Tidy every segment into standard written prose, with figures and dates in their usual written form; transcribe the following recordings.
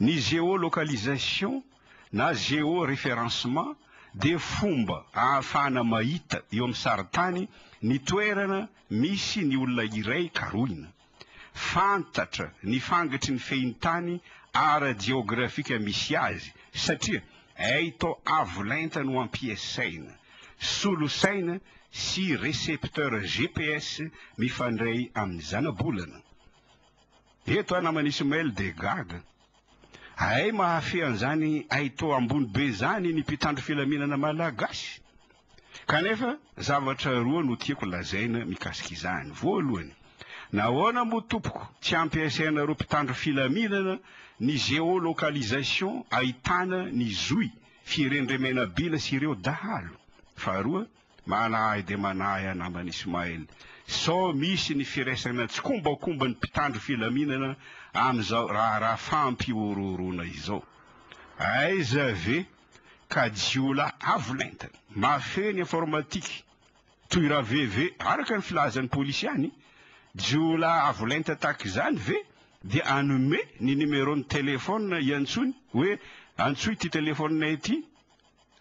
ny géolocalisation na géoréférencement dia fomba ahafahana mahita eo amin'ny saritany ny toerana misy ny olona iray karohina, fantatra ny fangatry ny fehin-tany ara-geografika misy azy, satria aitao avolenta no ampiasaina, solosaina sy récepteur GPS mifandray amin'ny zanabolana. Eto namana Ismaël de gaga ay mahafehy an'izany aitao ambony be zany ny mpitandro filaminana malagasy. Kanefa zavatra roa no tiako lazaina mikasika izany. Voalohany, nahoana moa tompoko tsy ampiasaina ro mpitandro filaminana ny géolocalisation ahitana ny zoy firendremena bila sy ireo dahalo. Faharoa, manahy de manahy namana Ismaël, sao misy ny firaisana tsy kombakomba ny mpitandro filaminana amin'izao raha fampiororona izao. Aiza ve ka jiola avolenta mafeny informatika toy raha veve araka ny filazan'ny polisiany, jiola avolenta tahaka izany ve dia anome ny numéro-ny telefona iantsony hoe antsoy ty telefoninay ity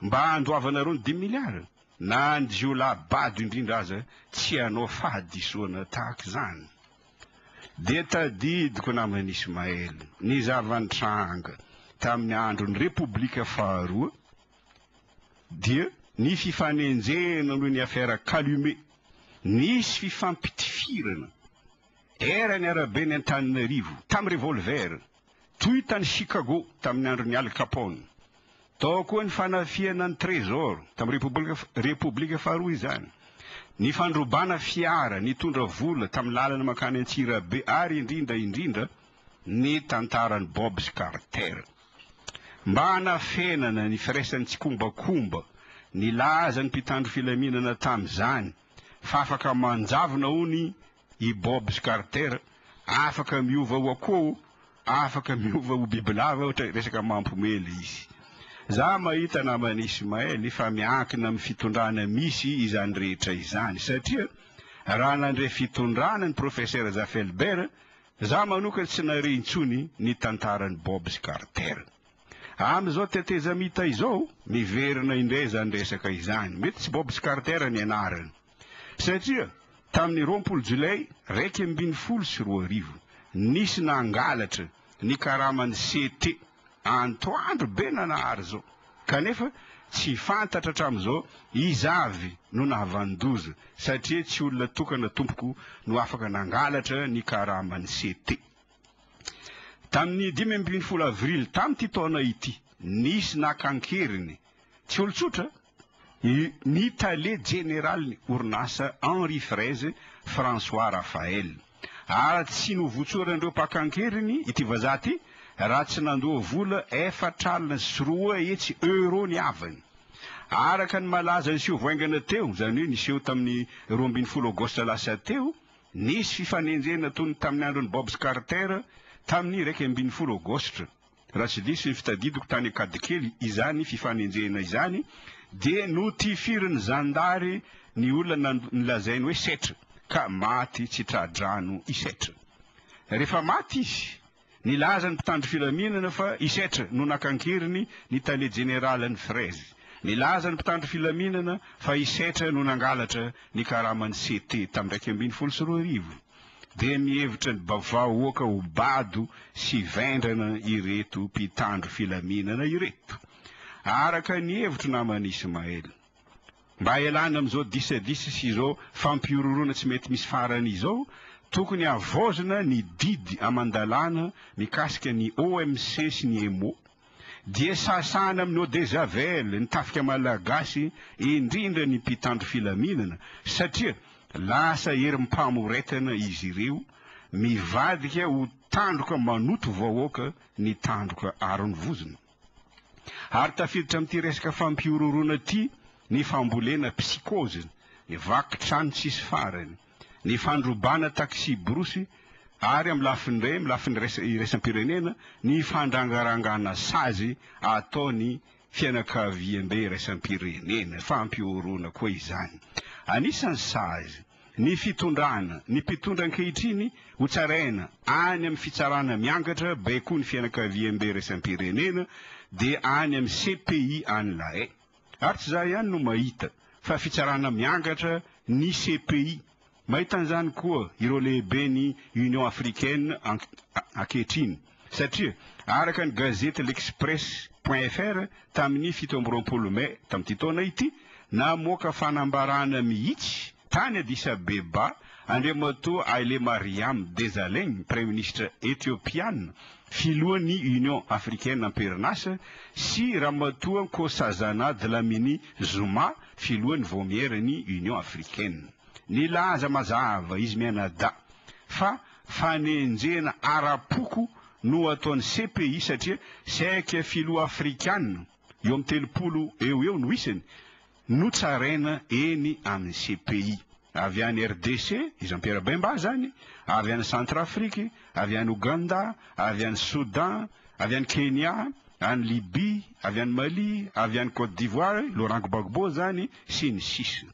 mba andoavanareo ny 10 milliards, na ny jiola bado indrindra aza tsy anao fahadisoana tahaka izany. De tadidiko namana Ismaël ny zavan-tranga tamin'ny andron'ny Repoblika faharoa dia ny fifanenjena noho ny affaire Calumet, nisy fifampitifirana era ny arabeny Antananarivo tamin'ny revolver, toy tany Chicago tamin'ny andron'ny Al Capone, tao koa ny fanafiana ny trésor tamin'ny Repoblika faharoa izany, ny fandrobana fiara nitondra vola tamin'ny lalana makany Antsirabe, ary indrindra ny tantaran'ny Bob Carter. Mba hanafenana ny firaisan'ny tsy kombakomba ny laza ny mpitandro filaminana tamin'izany, fa afaka manjavona hony i Bob Carter, afaka miova ho akoho, afaka miova ho bibilava, ohatra resaka mampomely izy. Za mahita namana Ismaël fa miankina amin'ny fitondrana misy izany rehetra izany, satria raha nandre fitondrana ny professeur Zafelbert, za manokana tsy nare intsony ny tantaran'ny Bob Carter. Amin'izao tetezamita izao miverina indray zany resaka izany, mety tsy Bob Carter ny anarany, satria tamin'ny 20 Jolay 2024 nisy nangalatra ny karaman'ny CT antoandro be nanahary zao, kanefa tsy fantatra hatramin'izao izavy no nahavandoza, satria tsy olona tokana tompoko no afaka nangalatra ny karaman'ny CT. Tamin'ny 15 avrily tamin'ity taona ity nisy nakankeriny tsy olotsotra ny tale général orinasa Henri Fraise François Raphael, ary tsy novotsorandreo mpakankeriny ity vazaha ty raha tsy nandoa vola 404 euro ny avany. Araka ny malaza niseho voaingana teo, zany hoe niseho tamin'ny 12 aogosta lasa teo, nisy fifanenjena tony tamin'ny andron'ny Bob Carter tamin'ny 12 aogostra, raha tsy diso ny fitadidiko tany Akadikely izany fifanenjena izany, de notifirin'ny zandary ny olona nilazainy hoe setra, ka maty tsy tradrano isetra. Rehefa maty izy, nilaza ny mpitandro filaminana fa isetra no nakankeriny ny tale général ny Fraise, nilaza ny mpitandro filaminana fa isetra no nangalatra ny karaman'ny CT tamin'ny 2012. De mihevitra ny vahoaka ho bado sy vendrana ireto mpitandro filaminana ireto. Araka ny hevitro namana Ismaël, mba ialana amin'izao disadisa sy izao fampiororona tsy mety misy farany izao, tokony avozana ny didy amandalana mikasika ny OMC sy ny EMO, dia sasana amin'ny eau de javel ny tafika malagasy indrindra ny mpitandro filaminana, satria lasa herim-pamoretana izy ireo, mivadika ho tandroka manoto vahoaka ny tandroka aron'ny vozona. Ary tafiditra amin'ity resaka fampiororona ty ny fambolena psikôzy, ny vakitrano tsisy farany, ny fandrobana taxi brosy, ary amin'ny lafiny ray, amin'ny lafiny iraisam-pirenena, ny fandrangarangana sazy ataony fianakaviam-be iraisam-pirenena, fampiorona koa izany. Anisan'ny sazy ny fitondrana ny mpitondra ankehitriny ho tsaraina any amin'ny fitsarana miangatra baikoa ny fianakaviam-be raisam-pirenena dia any amin'ny CPI any lahay ary tsy za ihany no mahita fa fitsarana miangatra ny CPI mahita an'izany koa ireo lehibe ny Union Africaine ankehitriny satria araka ny gazety l'Express.fr tamin'ny 17 May tamin'ity taona ity namoaka fanambarana mihitsy tany Addis Abeba andriamatoa Haile Mariam Desalegn Premier ministre éthiopiane filohan'ny Union Africaine amperinasa sy ramatoa Nkosazana Dlamini Zuma filohan'ny vomierin'ny Union Africaine nilaza mazava izy mianada fa fanenjena ara-poko no ataon'ny CPI satria saika filoha afrikana eo amin'ny 30 eo no isany no tsaraina eny amin'ny CPI avy any RDC izy Jean-Pierre Bemba zany avy any Centrafrique avy any Ouganda avy any Soudan avy any Kenya any Libye avy any Mali avy any Côte d'Ivoire Laurent Gbagbo zany sy ny sisa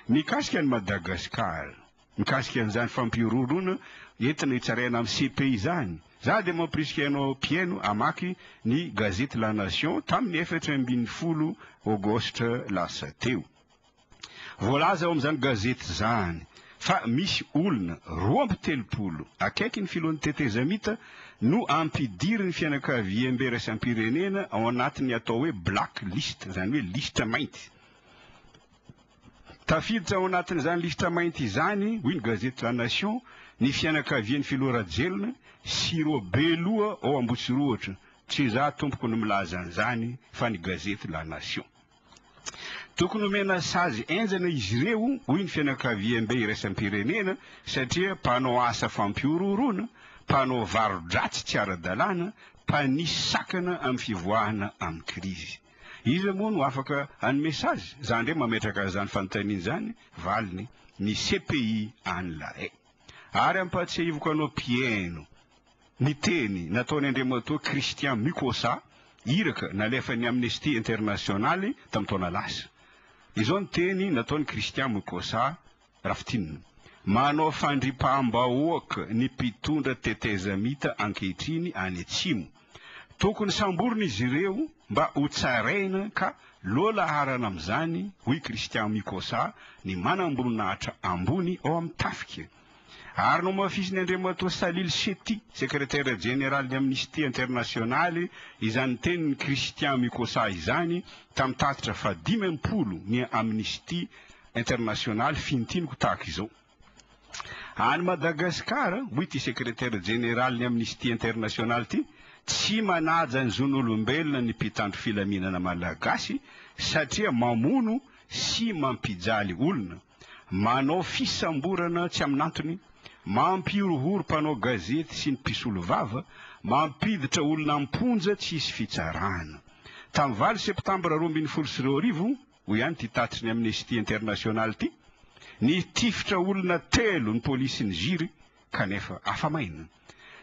mikasika any Madagascar mikasika an'izany fampiororona entina hitsaraina amin'ny CPI zany za dia mampirisika anao pieno amaky ny gazety La Nation tamin'ny 4 Aogositra lasa teo voalaza ao amin'izany gazety zany fa misy olona 23 akaiky ny filohan'ny tetezamita no ampidiry ny fianakaviam-be raisam-pirenena ao anatin'ny atao hoe black list zany hoe lista mainty tafiditra ao anatin'izany lista mainty izany hoy ny gazety La Nation ny fianakavian'ny filoha Rajelona sy ireo beloha ao Ambotsiroatra tsy za tompoko no milaza an'izany fa ny gazety La Nation tokony omena sazy enjana izy ireo hoy ny fianakaviam-be iraisam-pirenena satria mpanao asa fampiororona mpanao varo-dratsy tsy ara-dalàna mpanisy sakana amin'ny fivoahana amin'ny krizy izy moa no afaka hanome sazy za ndray mametraka zany fanontaniana zany valiny ny CPI any lahay ary ampatsiahivoko anao pieno ny teny nataony andriamatoa Christian Mukosa iraka nalefany Amnesty Internationale tamin'ny taona lasa izao ny teny nataony Christian Mukosa rafitinina manao fandriam-pahambahoaka ny mpitondra tetezamita ankehitriny any atsimo tokony samborina izy ireo mba ho tsaraina ka lola harana amin'izany hoy Christian Mukosa ny manamboninahitra ambony ao amin'ny tafika ary no mafisy ny andriamatoa Salil Shetty secrétaire général ny Amnesty Internationale izany tenin'ny Christian Mukosa izany tamin'ny tatitra fa 50 ny Amnesty Internationale finitiniko tahaka izao any Madagascar hoy ty secrétaire général ny Amnesty Internationale ty tsy manaja ny zon'olombelona ny mpitandro filaminana malagasy satria mamono sy mampijaly olona manao fisamborana tsy amin'antony mampihorohoro mpanao gazety sy ny mpisolo vava mampiditra olona amponja tsy hisy fitsarana tamin'ny 20 septambra 2022 ho ihany ty tatitry ny Amnesty Internationale ty ny tifitra olona 3 ny polisy ny jiry kanefa afamaina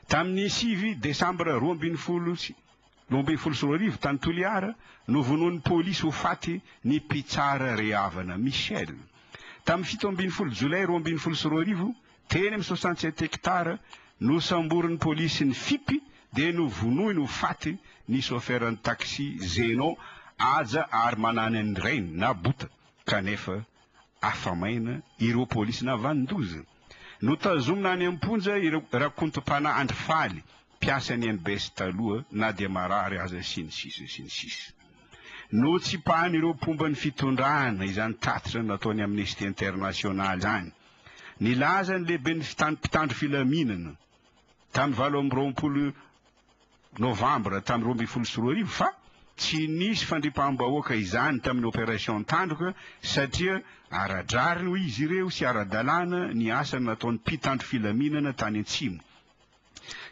tamin'ny 7 desambra 2022 tany Toliara no vonoan'ny polisy ho faty ny mpitsara Reavana Michel tamin'ny 17 jolay 2022 teny amin'ny 67 hektara no samborin'ny polisy ny fipy dia no vonoiny ho faty ny soferan'ny taxi Zeno aja ary manany any reny na bota kanefa afamaina ireo polisy navandoza no tazomina any amponja ireo rakontom-pana andrifaly mpiasa ny NBS taloha na dia marary aza sy ny sisa no tsy pahany ireo mpomban'ny fitondrana izany tatitra nataony Amnesty Internationale zany nilaza ny lehibe ny mpitandro filaminana tamin'ny 20 novambra tamin'ny 2022 fa tsy nisy fandriam-pahambahoaka izany tamin'ny opération tandroka satria aradrariny ho izy ireo sy ara-dalàna ny asa nataony mpitandro filaminana tany Atsimo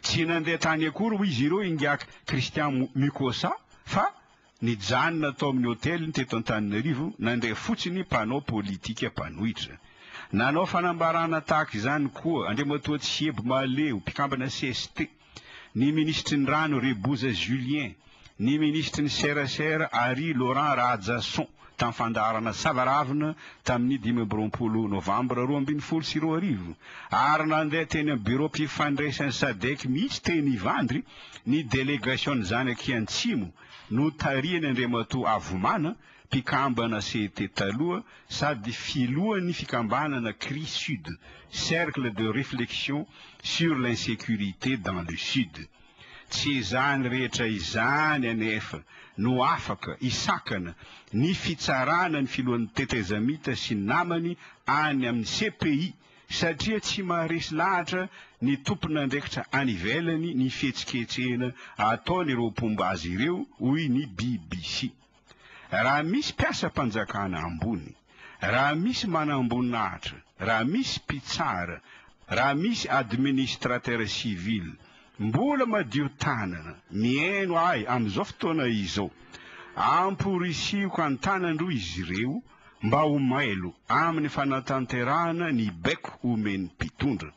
tsy nandeha tany akory ho izy ireo ingiaka Christian Mukosa fa nijanona atao amin'ny hôtely ny teto Antananarivo nandeha fotsiny mpanao politika mpanohitra nanao fanambarana tahaka izany koa andriamatoa Tsiebo Maleo mpikambana CST ny ministry ny rano Reboza Julien ny ministry ny serasera Ari Laurent Radjason tamin'ny fandaharana Savaravina tamin'ny 5 novambra 2024 ary nandeha teny amin'ny bureau mpifandraisan'ny SADC mihitsy teny Ivandry ny délégation zany aky Antsimo no tarihany Andriamatoa Avomana mpikambana CET taloha sady filohan'ny fikambanana CRI Sud, cercle de réflexion sur l'insécurité dans le Sud. Tsy izany rehetra izany anefa no afaka isakana ny fitsarana ny filohan'ny tetezamita sy namany any amin'ny CPI satria tsy maharesy lahatra ny tompon'andraikitra any ivelany ny fihetsiketsehana ataon'ireo mpomba azy ireo hoy ny BBC. Raha misy mpiasa-panjakana ambony, raha misy manamboninahitra, raha misy mpitsara, raha misy administrateur civil mbola madio tanana mihaino ay amin'izao fotoana izao amporisiko an-tanandro izy ireo mba ho mailo amin'ny fanatanterahana ny baiko omeny mpitondra.